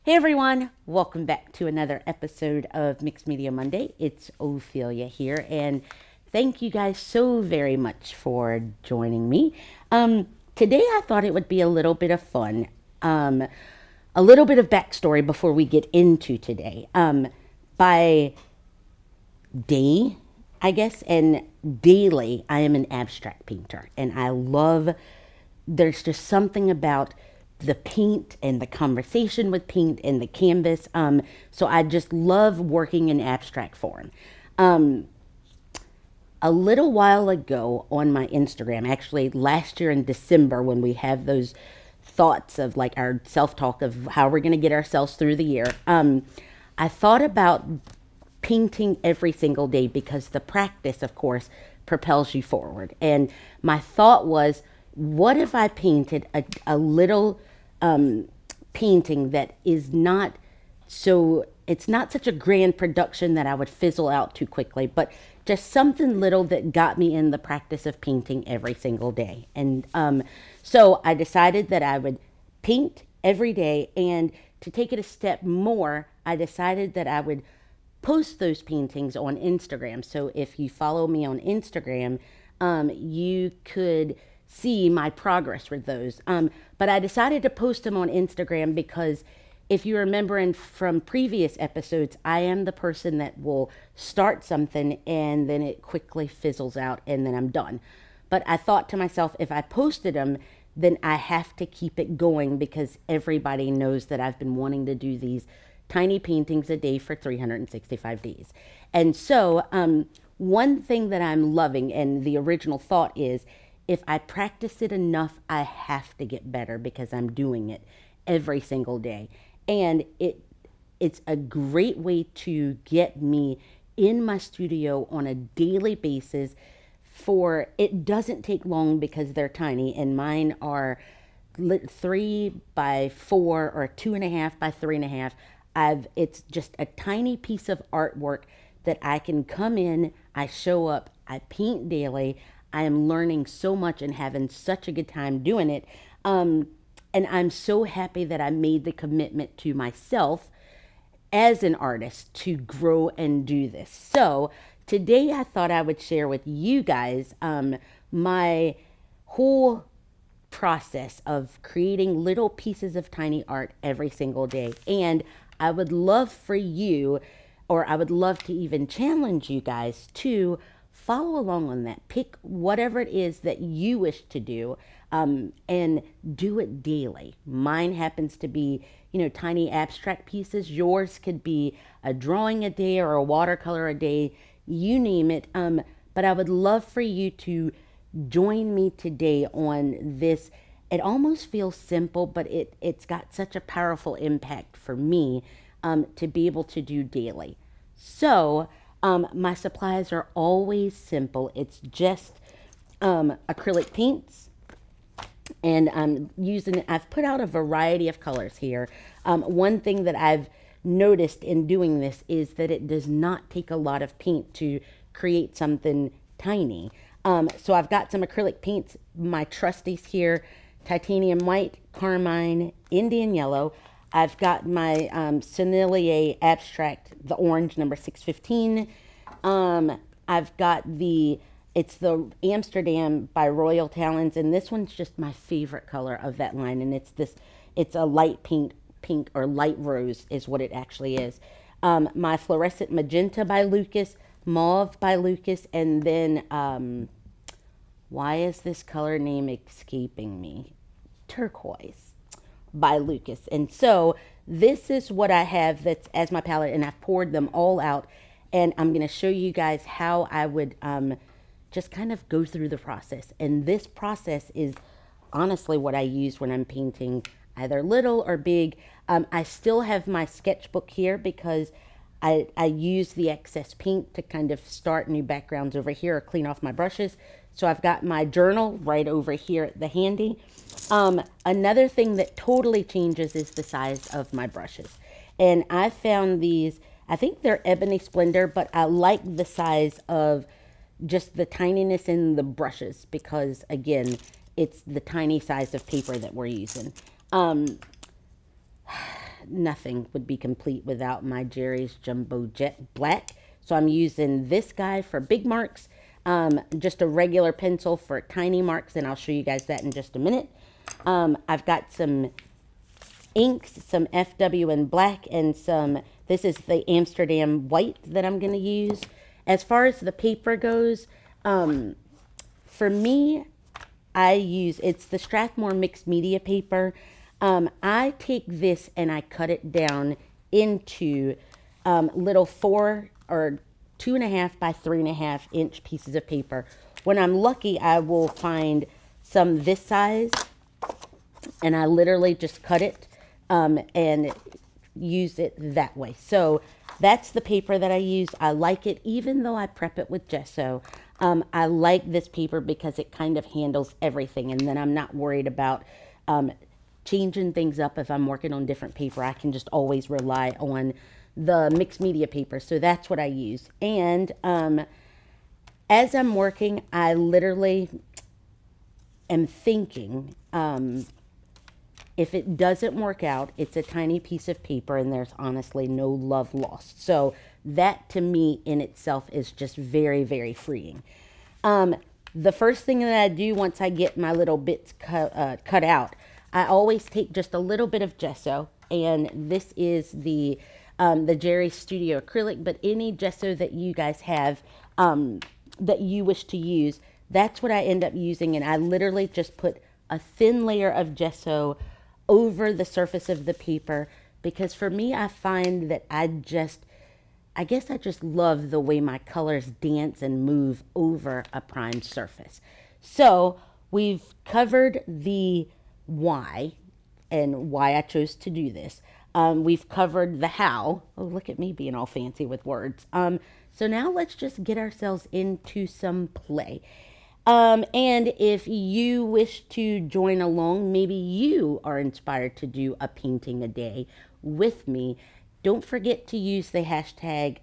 Hey everyone, welcome back to another episode of Mixed Media Monday. It's Ophelia here, and thank you guys so very much for joining me. Today I thought it would be a little bit of fun, a little bit of backstory before we get into today. By day, I guess, and daily, I am an abstract painter, and there's just something about the paint and the conversation with paint and the canvas. So I just love working in abstract form. A little while ago on my Instagram, actually last year in December, when we have those thoughts of like our self-talk of how we're going to get ourselves through the year, I thought about painting every single day because the practice, of course, propels you forward. And my thought was, what if I painted a little painting that is not so, it's not such a grand production that I would fizzle out too quickly, but just something little that got me in the practice of painting every single day. And so I decided that I would paint every day, and to take it a step more, I decided that I would post those paintings on Instagram. So if you follow me on Instagram, you could see my progress with those. But I decided to post them on Instagram because if you remember from previous episodes, I am the person that will start something and then it quickly fizzles out and then I'm done. But I thought to myself, if I posted them, then I have to keep it going because everybody knows that I've been wanting to do these tiny paintings a day for 365 days. And so one thing that I'm loving, and the original thought is, if I practice it enough, I have to get better because I'm doing it every single day. And it's a great way to get me in my studio on a daily basis. It doesn't take long because they're tiny, and mine are 3 by 4 or 2.5 by 3.5. It's just a tiny piece of artwork that I can come in, I show up, I paint daily. I am learning so much and having such a good time doing it. And I'm so happy that I made the commitment to myself as an artist to grow and do this. So today I thought I would share with you guys my whole process of creating little pieces of tiny art every single day. And I would love for you, or I would love to even challenge you guys to follow along on that. Pick whatever it is that you wish to do and do it daily. Mine happens to be, tiny abstract pieces. Yours could be a drawing a day or a watercolor a day, you name it. But I would love for you to join me today on this. It almost feels simple, but it's got such a powerful impact for me to be able to do daily. So my supplies are always simple. It's just acrylic paints, and I've put out a variety of colors here. One thing that I've noticed in doing this is that it does not take a lot of paint to create something tiny. So I've got some acrylic paints, my trusties here: titanium white, carmine, Indian yellow. I've got my Sennelier abstract, the orange, number 615. I've got it's the Amsterdam by Royal Talons, and this one's just my favorite color of that line. And it's a light pink or light rose is what it actually is. My fluorescent magenta by Lucas, mauve by Lucas, and then, why is this color name escaping me? Turquoise by Lucas. And so this is what I have that's as my palette, and I've poured them all out, and I'm going to show you guys how I would just kind of go through the process. And this process is honestly what I use when I'm painting either little or big. I still have my sketchbook here because I use the excess paint to kind of start new backgrounds over here or clean off my brushes. So I've got my journal right over here at the handy. Another thing that totally changes is the size of my brushes. And I found these, I think they're Ebony Splendor, but I like the size of just the tininess in the brushes because, again, it's the tiny size of paper that we're using. nothing would be complete without my Jerry's Jumbo Jet Black. So I'm using this guy for big marks, just a regular pencil for tiny marks, and I'll show you guys that in just a minute. I've got some inks, some FW Black, and this is the Amsterdam White that I'm going to use. As far as the paper goes, for me, it's the Strathmore Mixed Media paper. I take this and I cut it down into little 4 or 2.5 by 3.5 inch pieces of paper. When I'm lucky, I will find some this size, and I literally just cut it and use it that way. So that's the paper that I use. I like it, even though I prep it with gesso. I like this paper because it kind of handles everything, and then I'm not worried about changing things up. If I'm working on different paper, I can just always rely on the mixed media paper. So that's what I use. And as I'm working, I literally am thinking, if it doesn't work out, it's a tiny piece of paper and there's honestly no love lost. So that to me in itself is just very, very freeing. The first thing that I do once I get my little bits cut out, I always take just a little bit of gesso, and this is the Jerry Studio Acrylic, but any gesso that you guys have that you wish to use, that's what I end up using. And I literally just put a thin layer of gesso over the surface of the paper, because for me, I find that I guess I just love the way my colors dance and move over a primed surface. So we've covered the why and why I chose to do this. We've covered the how. Oh, look at me being all fancy with words. So now let's just get ourselves into some play. And if you wish to join along, maybe you are inspired to do a painting a day with me, don't forget to use the hashtag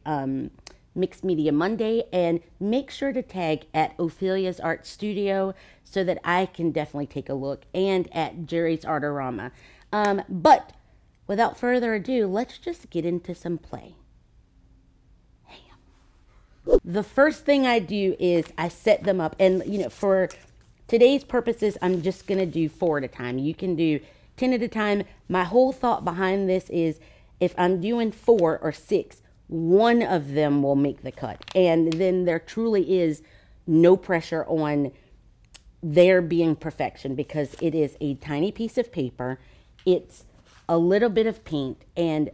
Mixed Media Monday, and make sure to tag at Ophelia's Art Studio so that I can definitely take a look, and at Jerry's Artorama. But without further ado, let's just get into some play. The first thing I do is I set them up, and for today's purposes, I'm just going to do 4 at a time. You can do 10 at a time. My whole thought behind this is if I'm doing 4 or 6, one of them will make the cut. And then there truly is no pressure on there being perfection, because it is a tiny piece of paper. It's a little bit of paint. And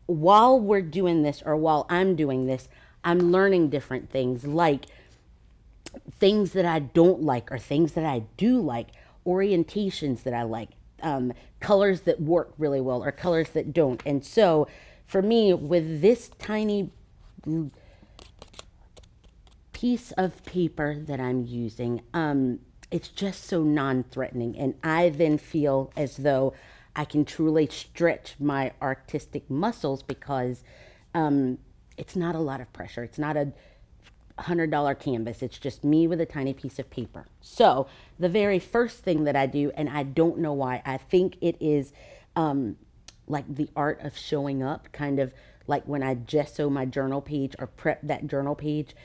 while we're doing this, or while I'm doing this, I'm learning different things, like things that I don't like or things that I do like, orientations that I like, colors that work really well or colors that don't. And so for me, with this tiny piece of paper that I'm using, it's just so non-threatening. And I then feel as though I can truly stretch my artistic muscles, because it's not a lot of pressure. It's not a $100 canvas. It's just me with a tiny piece of paper. So the very first thing that I do, and I don't know why, I think it is like the art of showing up, kind of like when I gesso my journal page or prep that journal page.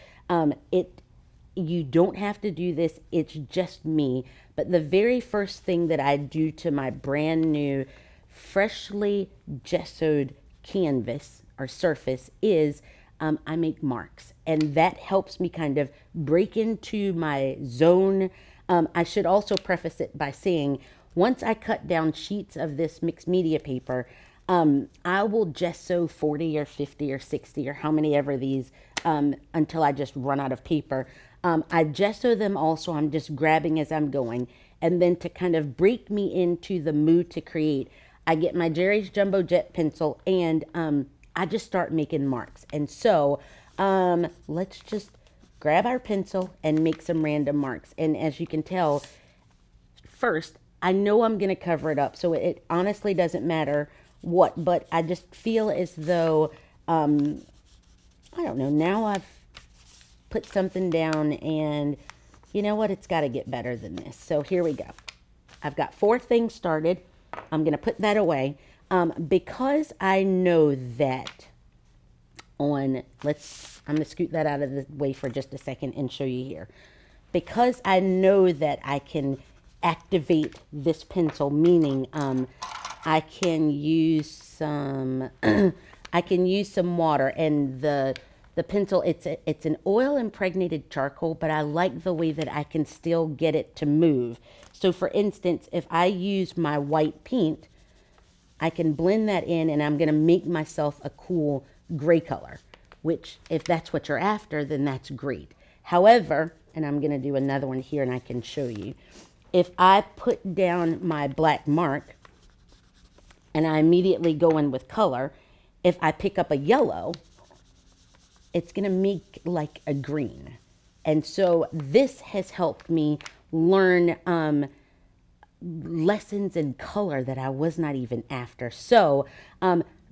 You don't have to do this. It's just me. But the very first thing that I do to my brand new, freshly gessoed canvas or surface is I make marks, and that helps me kind of break into my zone. I should also preface it by saying, once I cut down sheets of this mixed media paper, I will gesso 40 or 50 or 60 or how many ever these until I just run out of paper. I gesso them also. I'm just grabbing as I'm going. And then to kind of break me into the mood to create, I get my Jerry's Jumbo Jet pencil, and I just start making marks. And so let's just grab our pencil and make some random marks. And as you can tell, first, I know I'm going to cover it up, so it honestly doesn't matter what, but I just feel as though, I don't know, now I've put something down, and you know what, it's got to get better than this. So here we go. I've got 4 things started. I'm going to put that away. Because I know that I'm going to scoot that out of the way for just a second and show you here. Because I know that I can activate this pencil, meaning I can use some I can use some water, and the pencil, it's an oil impregnated charcoal, but I like the way that I can still get it to move. So for instance, if I use my white paint, I can blend that in, and I'm going to make myself a cool gray color, which if that's what you're after, then that's great. However, and I'm going to do another one here and I can show you. If I put down my black mark and I immediately go in with color, if I pick up a yellow, it's going to make like a green. And so this has helped me learn lessons in color that I was not even after. So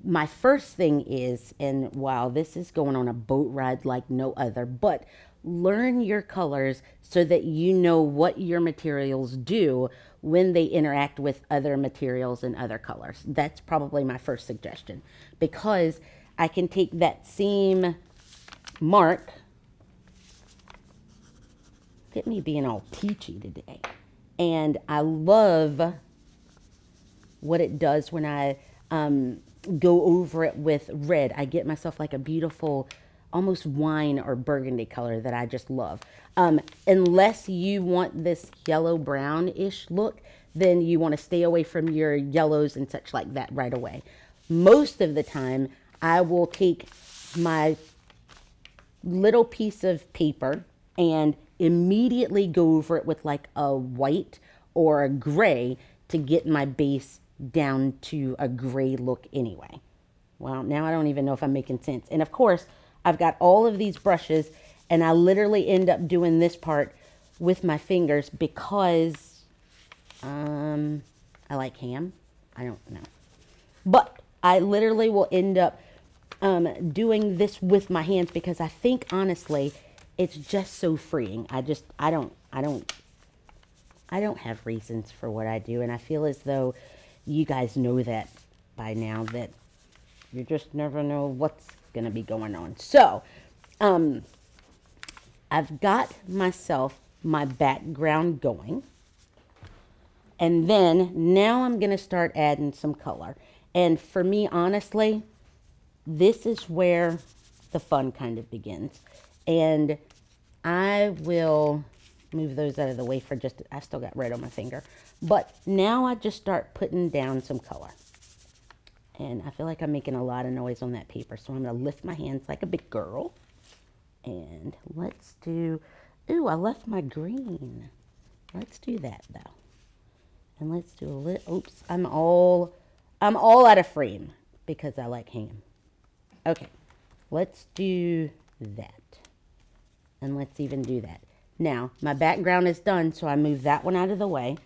my first thing is, and wow, this is going on a boat ride like no other, but learn your colors so that you know what your materials do when they interact with other materials and other colors. That's probably my first suggestion, because I can take that same mark. Look at me being all peachy today. And I love what it does when I go over it with red. I get myself like a beautiful, almost wine or burgundy color that I just love. Unless you want this yellow brownish look, then you want to stay away from your yellows and such like that right away. Most of the time, I will take my little piece of paper and immediately go over it with like a white or a gray to get my base down to a gray look anyway. Well, now I don't even know if I'm making sense. And of course, I've got all of these brushes, and I literally end up doing this part with my fingers because I like ham. I don't know. But I literally will end up doing this with my hands because I think, honestly, it's just so freeing. I don't have reasons for what I do, and I feel as though you guys know that by now, that you just never know what's going to be going on. So, I've got myself my background going, and then now I'm going to start adding some color. And for me, honestly, this is where the fun kind of begins. And I will move those out of the way for just, I still got red on my finger. But now I just start putting down some color. And I feel like I'm making a lot of noise on that paper. So I'm going to lift my hands like a big girl. And let's do, ooh, I left my green. Let's do that though. And let's do a little, oops, I'm all out of frame because I like ham. Okay, let's do that. And let's even do that. Now, my background is done, so I move that one out of the way.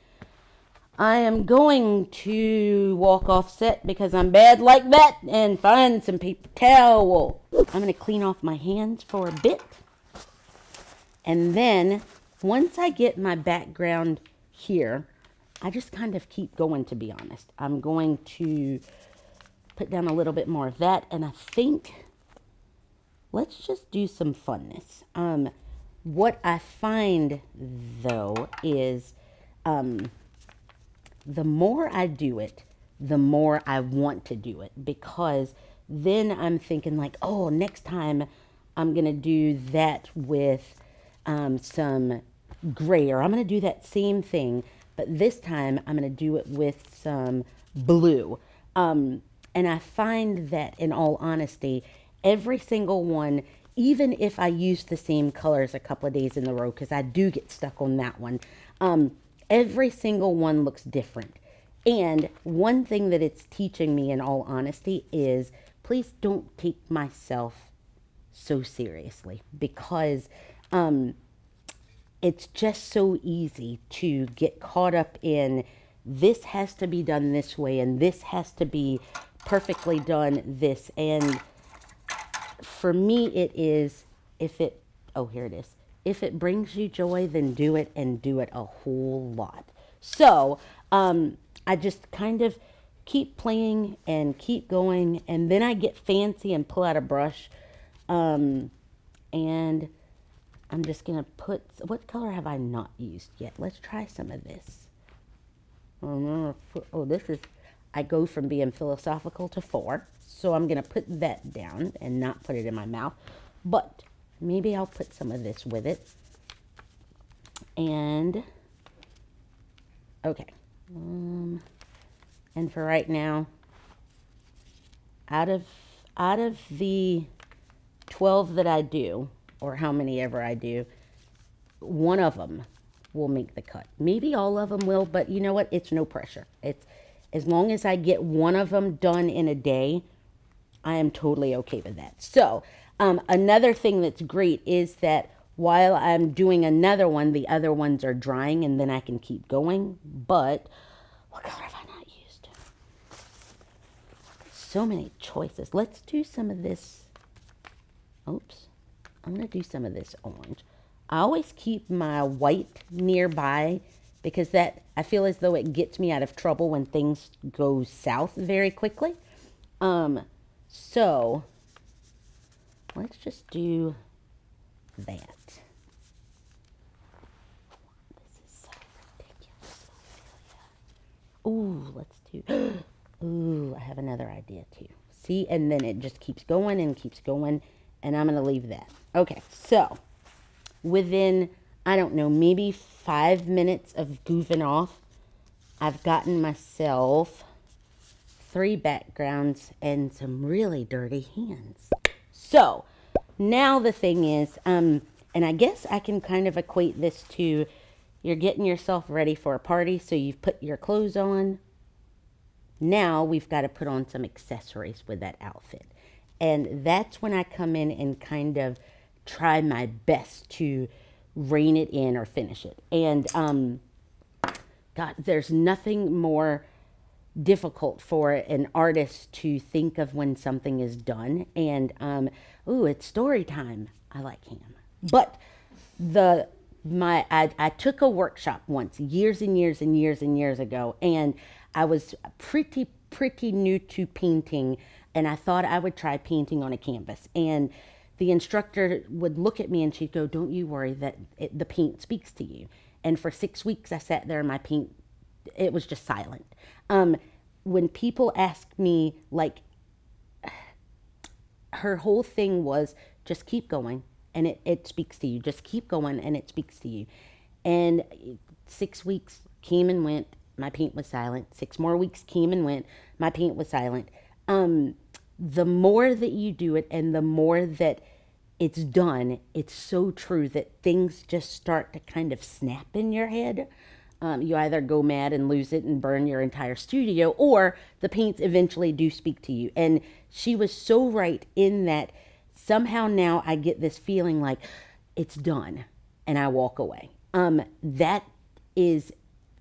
I am going to walk off set because I'm bad like that and find some paper towel. I'm going to clean off my hands for a bit. And then, once I get my background here, I just kind of keep going, to be honest. I'm going to put down a little bit more of that, and I think let's just do some funness. What I find, though, is the more I do it, the more I want to do it, because then I'm thinking like, oh, next time I'm going to do that with some gray, or I'm going to do that same thing, but this time I'm going to do it with some blue. And I find that, in all honesty, every single one, even if I use the same colors a couple of days in a row, because I do get stuck on that one, every single one looks different. And one thing that it's teaching me, in all honesty, is please don't take myself so seriously, because it's just so easy to get caught up in this has to be done this way and this has to be perfectly done this. And for me, it is, here it is. If it brings you joy, then do it, and do it a whole lot. So, I just kind of keep playing and keep going, and then I get fancy and pull out a brush, and I'm just gonna put, what color have I not used yet? Let's try some of this. Oh, this is, I go from being philosophical to 4, so I'm gonna put that down and not put it in my mouth, but maybe I'll put some of this with it. And okay, and for right now, out of the 12 that I do, or how many ever I do, one of them will make the cut. Maybe all of them will, but you know what? It's no pressure. It's, as long as I get one of them done in a day, I am totally okay with that. So another thing that's great is that while I'm doing another one, the other ones are drying, and then I can keep going. But what color have I not used? So many choices. Let's do some of this. Oops. I'm going to do some of this orange. I always keep my white nearby because that, I feel as though it gets me out of trouble when things go south very quickly. So let's just do that. This is so ridiculous, Ophelia. Ooh, let's do, ooh, I have another idea too. See, and then it just keeps going and keeps going, and I'm going to leave that. Okay, so within, I don't know, maybe 5 minutes of goofing off, I've gotten myself 3 backgrounds and some really dirty hands. So now the thing is, and I guess I can kind of equate this to, you're getting yourself ready for a party, so you've put your clothes on. Now we've got to put on some accessories with that outfit. And that's when I come in and kind of try my best to rein it in or finish it. And God, there's nothing more difficult for an artist to think of when something is done. And ooh, it's story time. I like ham. But I took a workshop once, years and years and years and years ago, and I was pretty new to painting, and I thought I would try painting on a canvas. And the instructor would look at me and she'd go, "Don't you worry, that the paint speaks to you." And for 6 weeks I sat there and my paint, it was just silent. When people ask me, like, her whole thing was just keep going and it speaks to you. Just keep going and it speaks to you. And 6 weeks came and went, my paint was silent. 6 more weeks came and went, my paint was silent. The more that you do it and the more that it's done, it's so true that things just start to kind of snap in your head. You either go mad and lose it and burn your entire studio, or the paints eventually do speak to you. And she was so right in that somehow now I get this feeling like it's done and I walk away. That is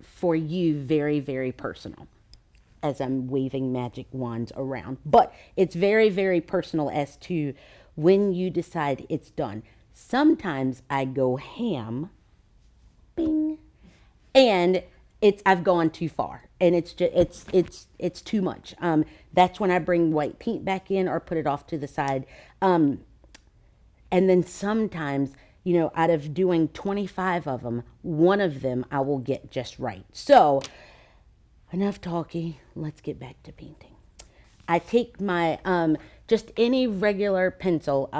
for you very, very personal, as I'm waving magic wands around. But it's very, very personal as to when you decide it's done. Sometimes I go ham, bing, and I've gone too far, and it's just it's too much. That's when I bring white paint back in or put it off to the side. And then sometimes, you know, out of doing 25 of them, one of them I will get just right. So enough talky, let's get back to painting. I take my, just any regular pencil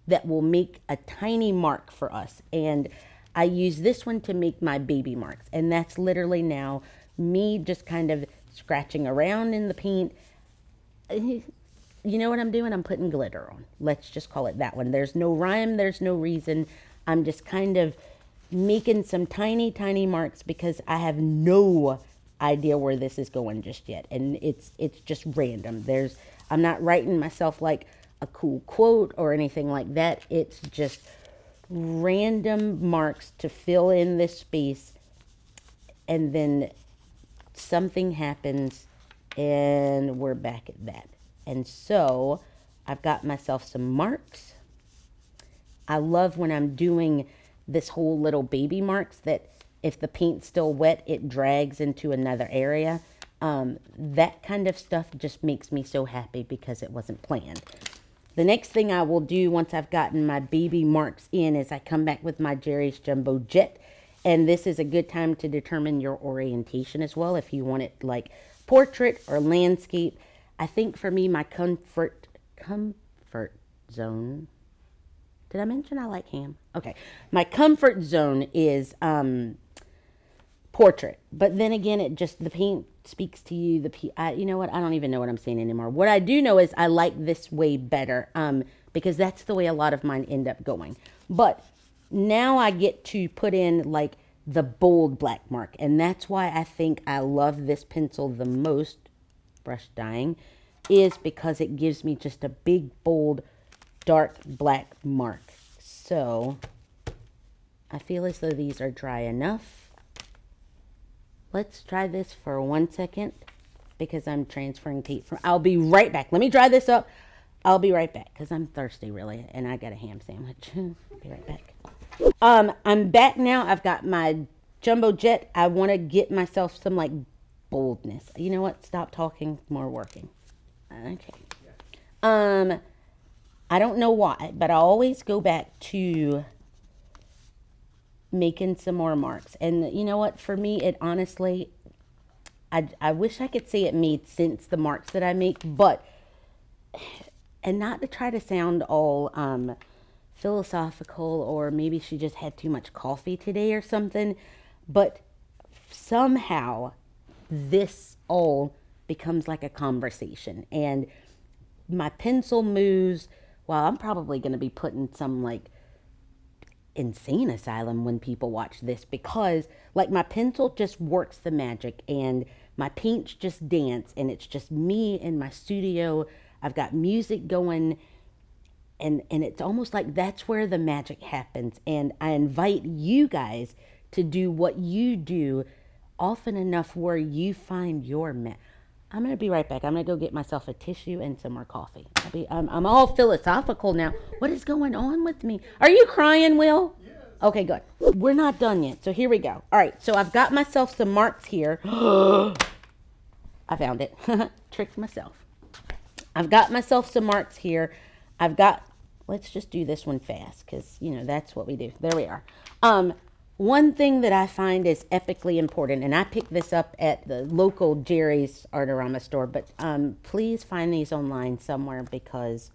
that will make a tiny mark for us. And I use this one to make my baby marks. And that's literally now me just kind of scratching around in the paint. You know what I'm doing? I'm putting glitter on. Let's just call it that one. There's no rhyme, there's no reason. I'm just kind of making some tiny, tiny marks because I have no idea where this is going just yet, and it's just random. I'm not writing myself like a cool quote or anything like that. It's just random marks to fill in this space, and then something happens and we're back at that. And so I've got myself some marks. I love when I'm doing this whole little baby marks that if the paint's still wet, it drags into another area. That kind of stuff just makes me so happy because it wasn't planned. The next thing I will do once I've gotten my baby marks in is I come back with my Jerry's Jumbo Jet. And this is a good time to determine your orientation as well. If you want it like portrait or landscape. I think for me, my comfort zone. Did I mention I like ham? Okay. My comfort zone is portrait. But then again, it just, the paint speaks to you. You know what? I don't even know what I'm saying anymore. What I do know is I like this way better because that's the way a lot of mine end up going. But now I get to put in like the bold black mark. And that's why I think I love this pencil the most, brush dyeing, is because it gives me just a big, bold, dark black mark. So I feel as though these are dry enough. Let's try this for 1 second because I'm transferring tape from. I'll be right back. Let me dry this up. I'll be right back because I'm thirsty really and I got a ham sandwich. Be right back. I'm back now. I've got my Jumbo Jet. I want to get myself some like boldness. You know what? Stop talking, more working. Okay. I don't know why, but I always go back to making some more marks. And you know what? For me, it honestly, I wish I could say it made sense, the marks that I make, but, and not to try to sound all philosophical, or maybe she just had too much coffee today or something, but somehow this all becomes like a conversation. And my pencil moves. Well, I'm probably going to be putting some like insane asylum when people watch this, because like my pencil just works the magic and my paints just dance, and it's just me in my studio. I've got music going, and it's almost like that's where the magic happens. And I invite you guys to do what you do often enough where you find your magic. I'm going to be right back. I'm going to go get myself a tissue and some more coffee. I'm all philosophical now. What is going on with me? Are you crying, Will? Yes. Okay, good. We're not done yet, so here we go. All right, so I've got myself some marks here. I found it. Tricked myself. I've got myself some marks here. Let's just do this one fast because, you know, that's what we do. There we are. One thing that I find is epically important, and I picked this up at the local Jerry's Artorama store, but please find these online somewhere because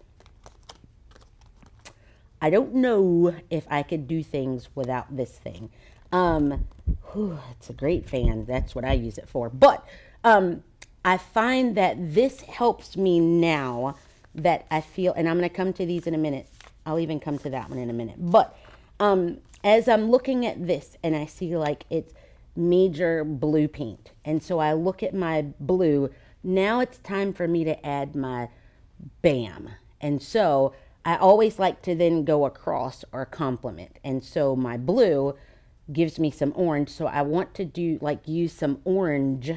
I don't know if I could do things without this thing. It's a great fan. That's what I use it for. But I find that this helps me now that I feel, and I'm going to come to these in a minute. I'll even come to that one in a minute. But as I'm looking at this and I see like it's major blue paint, and so I look at my blue, now it's time for me to add my bam. And so I always like to then go across or complement. And so my blue gives me some orange. So I want to do like use some orange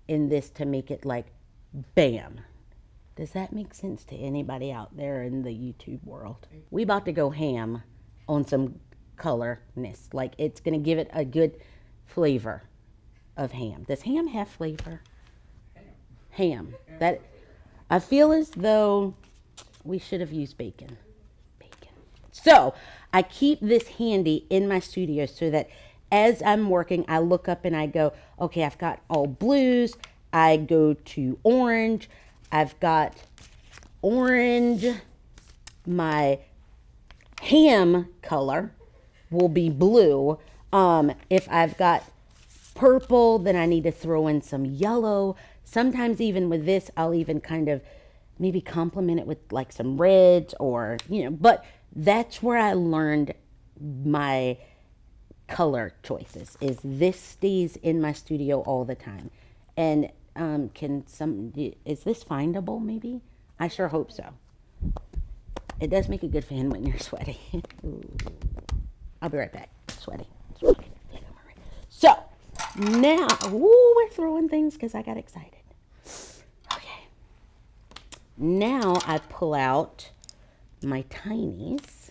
in this to make it like bam. Does that make sense to anybody out there in the YouTube world? We about to go ham on some colorness. Like it's going to give it a good flavor of ham. Does ham have flavor? Ham. That I feel as though we should have used bacon. So I keep this handy in my studio so that as I'm working, I look up and I go, okay, I've got all blues. I go to orange. I've got orange. My ham color will be blue. If I've got purple, then I need to throw in some yellow. Sometimes even with this, I'll even kind of maybe complement it with like some reds or, you know, but that's where I learned my color choices, is this stays in my studio all the time. And is this findable maybe? I sure hope so. It does make a good fan when you're sweaty. I'll be right back. Sweaty. So now, we're throwing things because I got excited. Okay. Now I pull out my tinies.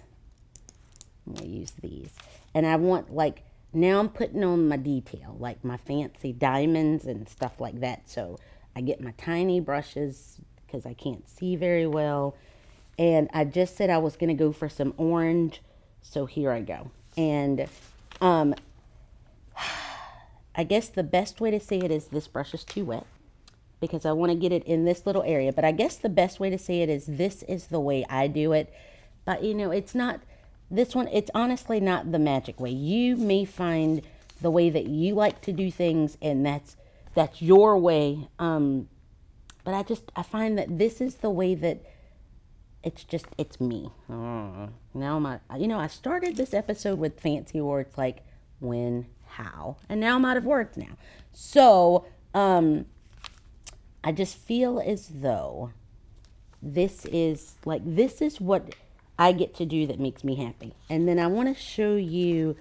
I'm going to use these. And I want like now I'm putting on my detail, like my fancy diamonds and stuff like that. So I get my tiny brushes because I can't see very well. And I just said I was going to go for some orange. So here I go. And I guess the best way to say it is this brush is too wet because I want to get it in this little area. But I guess the best way to say it is this is the way I do it. But, you know, it's not this one. It's honestly not the magic way. You may find the way that you like to do things, and that's your way. But I find that this is the way that it's me. Now I started this episode with fancy words like when, how, and now I'm out of words now. So, I just feel as though this is what I get to do that makes me happy. And then I want to show you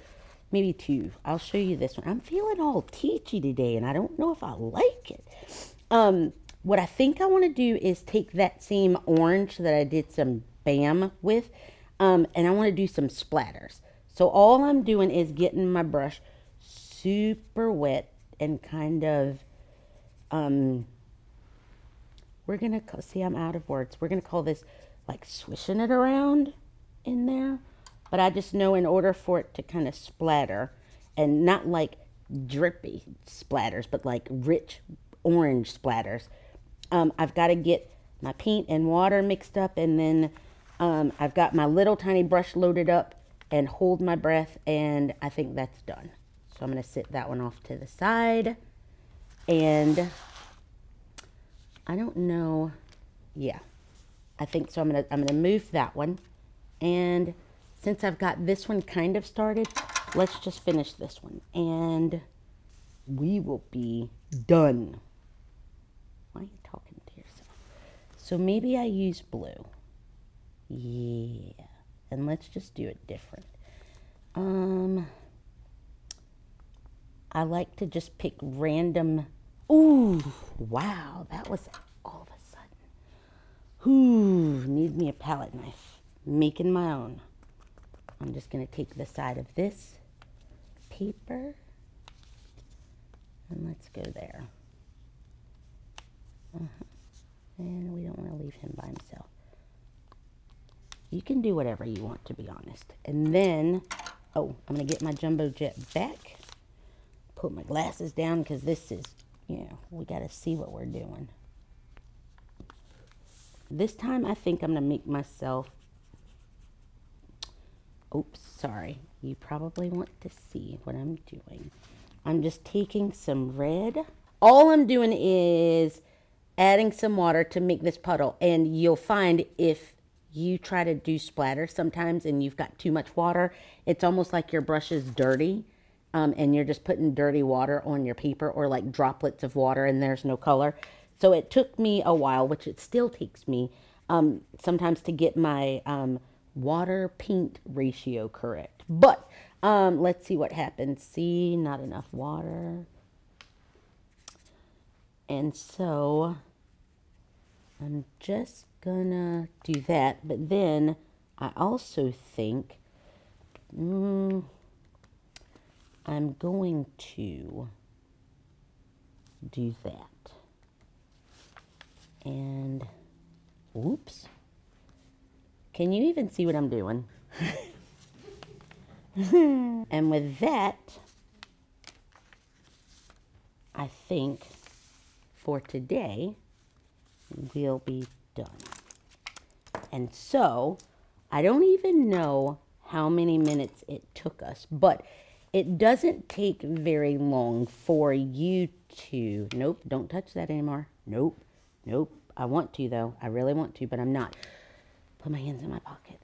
maybe two. I'll show you this one. I'm feeling all teachy today, and I don't know if I like it. What I think I want to do is take that same orange that I did some BAM with, and I want to do some splatters. So all I'm doing is getting my brush super wet and kind of, we're going to, see, I'm out of words. We're going to call this like swishing it around in there. But I just know in order for it to kind of splatter, and not like drippy splatters, but like rich orange splatters, I've got to get my paint and water mixed up, and then I've got my little tiny brush loaded up and hold my breath, and I think that's done. So I'm going to sit that one off to the side, and I don't know, yeah, I think so. I'm going to move that one, and since I've got this one kind of started, let's just finish this one, and we will be done. Why are you talking to yourself? So maybe I use blue. Yeah. And let's just do it different. I like to just pick random. Ooh, wow. That was all of a sudden. Ooh, need me a palette knife. Making my own. I'm just going to take the side of this paper. And let's go there. And we don't want to leave him by himself. You can do whatever you want, to be honest. And then, oh, I'm going to get my jumbo jet back. Put my glasses down because this is, you know, we got to see what we're doing. This time I think I'm going to make myself, oops, sorry. You probably want to see what I'm doing. I'm just taking some red. All I'm doing is adding some water to make this puddle, and you'll find if you try to do splatter sometimes and you've got too much water, it's almost like your brush is dirty, and you're just putting dirty water on your paper, or like droplets of water, and there's no color. So it took me a while, which it still takes me sometimes, to get my water paint ratio correct. But let's see what happens. See, not enough water. And so I'm just gonna do that. But then I also think I'm going to do that. And oops. Can you even see what I'm doing? And with that, I think for today, we'll be done. And so, I don't even know how many minutes it took us, but it doesn't take very long for you to, nope, don't touch that anymore. Nope, nope. I want to though. I really want to, but I'm not. Put my hands in my pocket.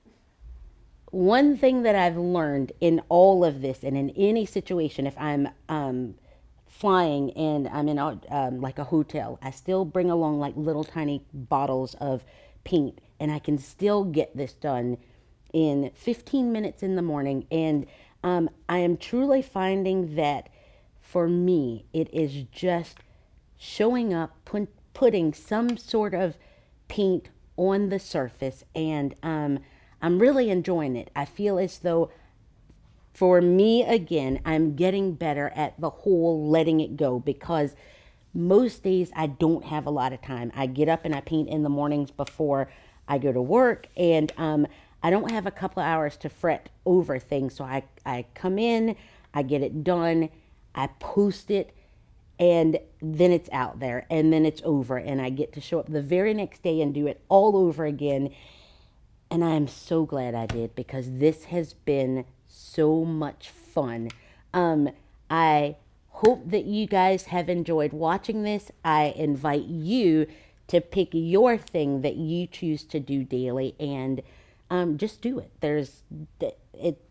One thing that I've learned in all of this, and in any situation, if I'm flying and I'm in like a hotel, I still bring along like little tiny bottles of paint, and I can still get this done in 15 minutes in the morning. And I am truly finding that for me, it is just showing up, putting some sort of paint on the surface, and I'm really enjoying it. I feel as though for me, again, I'm getting better at the whole letting it go, because most days I don't have a lot of time. I get up and I paint in the mornings before I go to work, and I don't have a couple of hours to fret over things. So I come in, I get it done, I post it, and then it's out there, and then it's over, and I get to show up the very next day and do it all over again. And I am so glad I did, because this has been so much fun. I hope that you guys have enjoyed watching this. I invite you to pick your thing that you choose to do daily, and just do it.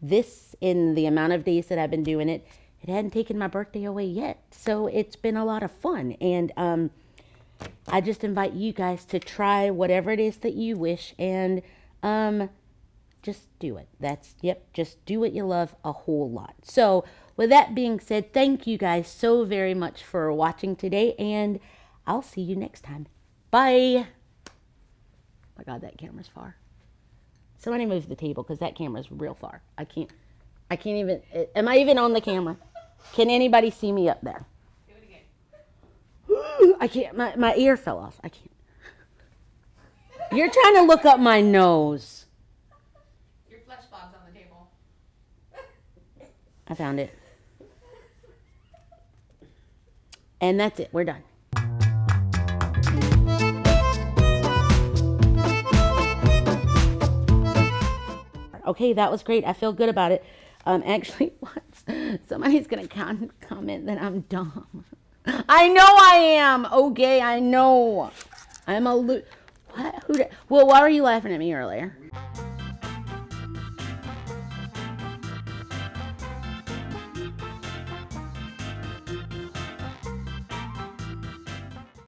This, in the amount of days that I've been doing it, it hadn't taken my birthday away yet. So it's been a lot of fun. And I just invite you guys to try whatever it is that you wish, and just do it. Just do what you love a whole lot. So with that being said, thank you guys so very much for watching today, and I'll see you next time. Bye. Oh my God, that camera's far. Somebody move the table, because that camera's real far. I can't even, am I even on the camera? Can anybody see me up there? Do it again. I can't, my ear fell off. I can't. You're trying to look up my nose. Your flesh bob's on the table. I found it. And that's it. We're done. Okay, that was great. I feel good about it. Actually, somebody's going to comment that I'm dumb. I know I am. Okay, I know. I'm a what? Well, why were you laughing at me earlier?